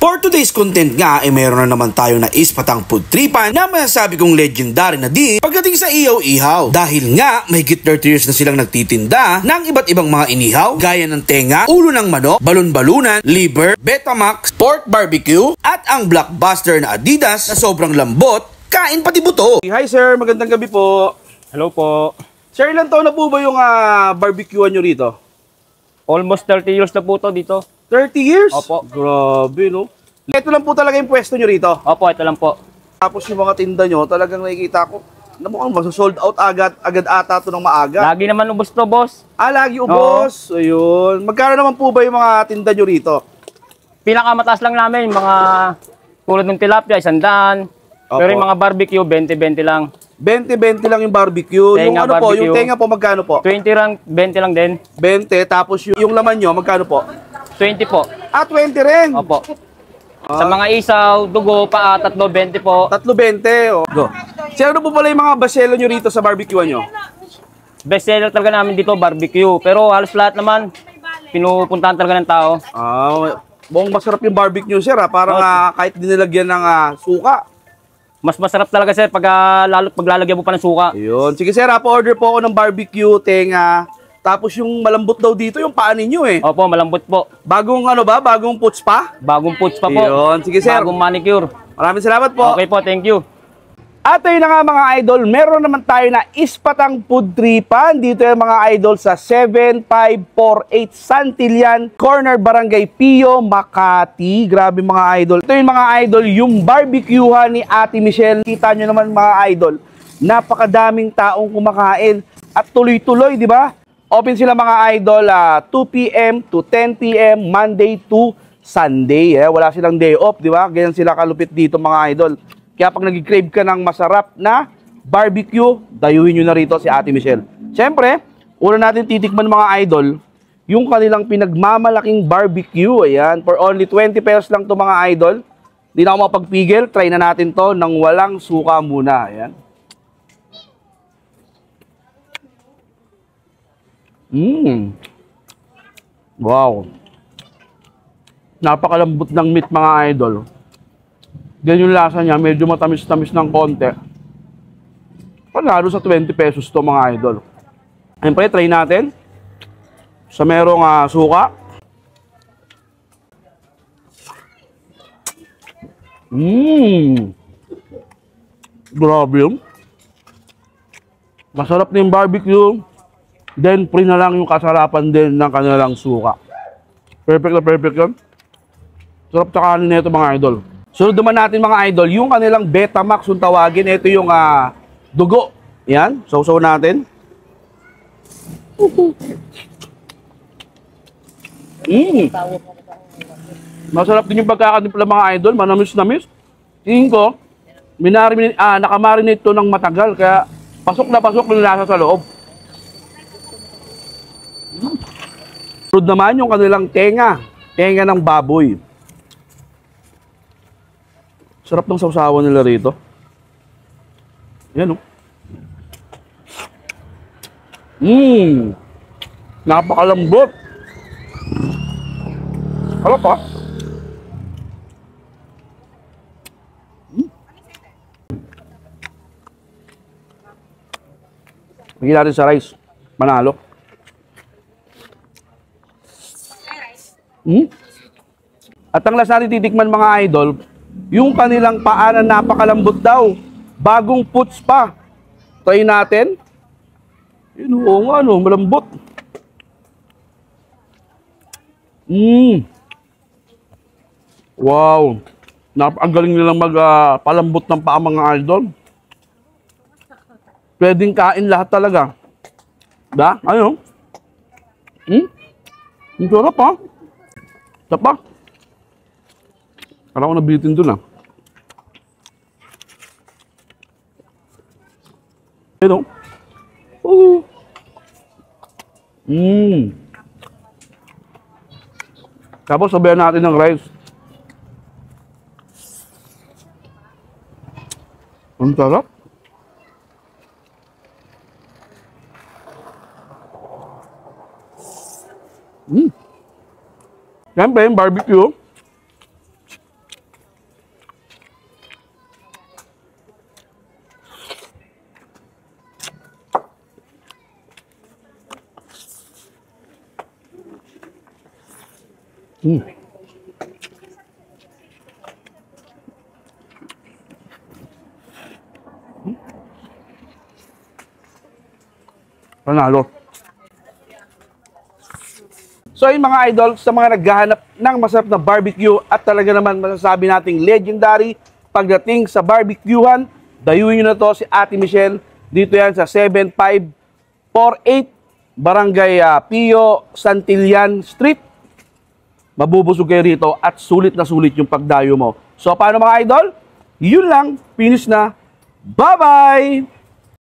For today's content nga, meron na naman tayo na ispatang food tripan na masasabi kong legendary na di pagdating sa ihaw-ihaw. Dahil nga, may 30 years na silang nagtitinda ng iba't ibang mga inihaw gaya ng tenga, ulo ng manok, balon-balunan, liver, Betamax, pork barbecue, at ang blockbuster na Adidas na sobrang lambot, kain pati buto. Hi sir, magandang gabi po. Hello po. Sir, ilan taon na po ba yung barbecuean nyo rito? Almost 30 years na po to dito. 30 years? Opo. Grabe, no? Ito lang po talaga yung pwesto nyo rito. Opo, ito lang po. Tapos yung mga tinda nyo, talagang nakikita ko, na mukhang masosold out agad ata to ng maaga. Lagi naman ubos to, boss. Lagi ubos. Ayun. Magkano naman po ba yung mga tinda nyo rito? Pinakamataas lang namin, mga tulad ng tilapia, 100. Pero yung mga barbecue, 20-20 lang. 20-20 lang yung barbecue. Tenga, yung ano barbecue. po, yung tenga po, magkano po? 20 lang, 20 lang din. 20, tapos yung laman nyo, magkano po? 20 po. 20 rin? Opo. Sa mga isaw, dugo, paa, 3-20 po. 3-20. Go. Sir, ano po pala yung mga baselo nyo rito sa barbecuean nyo? Best seller talaga namin dito, barbecue. Pero halos lahat naman, pinupuntahan talaga ng tao. Mukhang masarap yung barbecue, sir. Parang kahit dinilagyan ng suka. Mas masarap talaga, sir, lalo't paglalagyan mo pa ng suka. Ayun. Sige, sir, pa-order po ako ng barbecue, tenga. Tapos yung malambot daw dito, yung paa ninyo eh. Opo, malambot po. Bagong ano ba? Bagong puts pa? Bagong puts pa po. Ayun. Sige, sir. Bagong manicure. Maraming salamat po. Okay po, thank you. At ayun na nga mga idol, meron naman tayo na ispatang food tripan. Dito yung mga idol sa 7548 Santillan Corner, Barangay Pio, Makati. Grabe mga idol. Ito yung mga idol, yung barbecuehan ni Ate Michelle. Kita nyo naman mga idol, napakadaming taong kumakain. At tuloy-tuloy, di ba? Open sila mga idol 2 p.m. to 10 p.m. Monday to Sunday. Wala silang day off, di ba? Ganyan sila kalupit dito mga idol. Kaya pag nag-crave ka ng masarap na barbecue, dayuhin nyo na rito si Ate Michelle. Siyempre, una natin titikman mga idol, yung kanilang pinagmamalaking barbecue. Ayan, for only 20 pesos lang to mga idol. Hindi na ako mapagpigil. Try na natin to ng walang suka muna. Ayan. Wow. Napakalambot ng meat mga idol. Ganyan yung lasa niya, medyo matamis-tamis ng konti. Panalo sa 20 pesos to mga idol. Siyempre, try natin. Sa merong suka. Grabe yun. Masarap na yung barbecue. Then, free na lang yung kasarapan din ng kanilang suka. Perfect na perfect yun. Sarap sa kanin nito mga idol. Sunod naman natin mga idol, yung kanilang Betamax yung tawagin. Ito yung dugo. Yan, sausaw natin. Masarap din yung pagkakatimpla mga idol, manamis-namis. Tingin ko, nakamarinate to ng matagal, kaya pasok na pasok yung lasa sa loob. Sunod naman yung kanilang tenga ng baboy. Sarap ng sausawan nila rito. Yan o. Napakalambot. Harap ha. Bigyan natin sa rice. Manalo. At ang last natin titikman mga idol, yung kanilang paanan napakalambot daw. Bagong puts pa. Try natin. Yun, oo nga, no, malambot. Wow. Ang galing nilang magpalambot ng paa mga idol. Pwedeng kain lahat talaga. Da? Ano? Ang sarap ha. Sapa. Parang ako nabitin doon Ito. Tapos sabayan natin ng rice. Ang sarap. Siyempre, yung barbecue. Panalo. So yung mga idol, sa mga naghahanap ng masarap na barbecue at talaga naman masasabi nating legendary pagdating sa barbecuehan, dayuin nyo na to si Ate Michelle. Dito yan sa 7548 Barangay Pio Santillan Street. Mabubusog kayo rito at sulit na sulit yung pagdayo mo. So paano mga idol? Yun lang, finish na. Bye-bye!